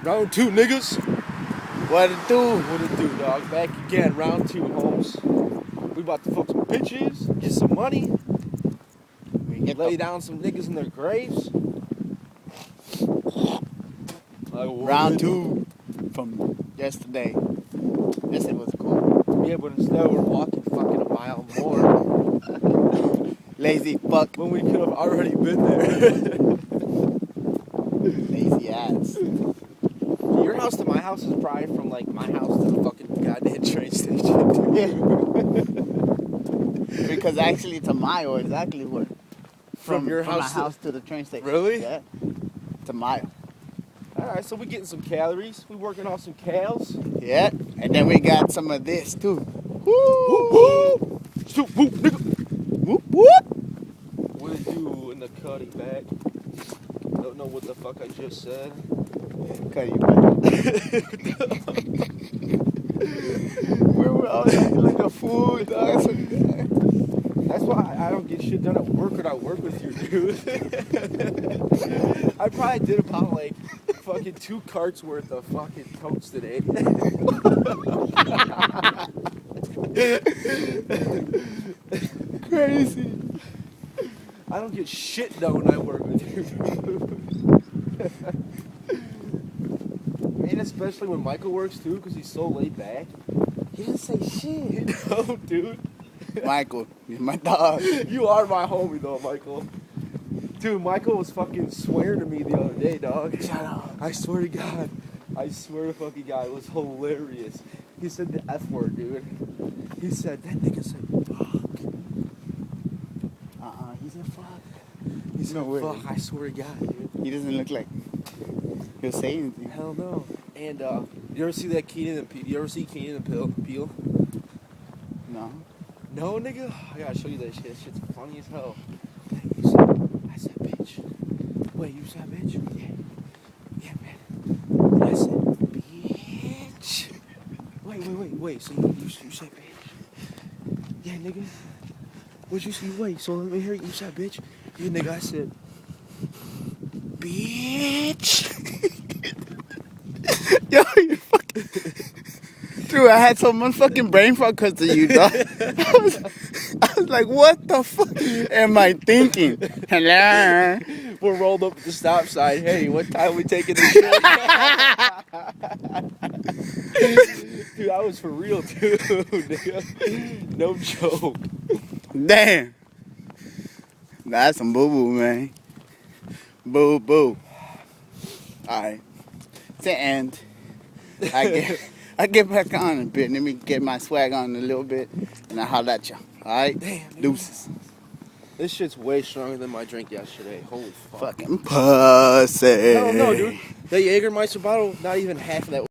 Round two, niggas. What it do? What it do, dog? Back again, round two, Holmes. We about to fuck some bitches, get some money, We get lay the down some niggas in their graves. Like, what round it two from yesterday. Yesterday was cool. do? Yeah, but instead we're walking fucking a mile more Lazy fuck. when we could have already been there. Lazy ass. Your house to my house is probably from like my house to the fucking goddamn train station. Yeah. Because actually to mile exactly what From your from my house house to the train station. Really? Yeah. It's a mile. Alright, so we getting some calories. We working off some cals. Yeah. And then we got some of this too. Whoop, whoop. Shoot, whoop, nigga. Whoop whoop. What it do in the cutty back? Don't know what the fuck I just said. Cut you back. We're all acting like a fool, dog. That's why I don't get shit done at work when I work with you, dude. I probably did about like fucking 2 carts worth of fucking totes today. Crazy. I don't get shit done when I work with you. And especially when Michael works too, because he's so laid back. He didn't say shit. No, dude. Michael, you're my dog. You are my homie though, Michael. Dude, Michael was fucking swearing to me the other day, dog. Shut up. I swear to God. I swear to fucking God, it was hilarious. He said the F word, dude. He said, that nigga said, fuck. He said fuck. He said, No way. fuck, I swear to God, dude. He doesn't look like he'll say anything. Hell no. And, you ever see that Keenan and Peele? You ever see Keenan and Peele? No. No, nigga? I gotta show you that shit. That shit's funny as hell. You said, I said, bitch. Wait, you said, bitch? Yeah. Yeah, man. And I said, bitch. Wait. So you said, bitch? Yeah, nigga. What'd you say? Wait, so let me hear it. You said, bitch? Yeah, nigga, I said, bitch. Yo, you fucking. Dude, I had so much fucking brain fog because of you, dog. I was like, what the fuck am I thinking? Hello? We're rolled up at the stop sign. Hey, what time we taking this shit? Dude, I was for real, too, nigga. No joke. Damn. That's some boo-boo, man. Boo-boo. Alright. To end. I get back on a bit. Let me get my swag on a little bit. And I'll holler at you. Alright? Damn, dude. Deuces. This shit's way stronger than my drink yesterday. Holy fuck. Fucking pussy. No, dude. The Jägermeister bottle, not even half of that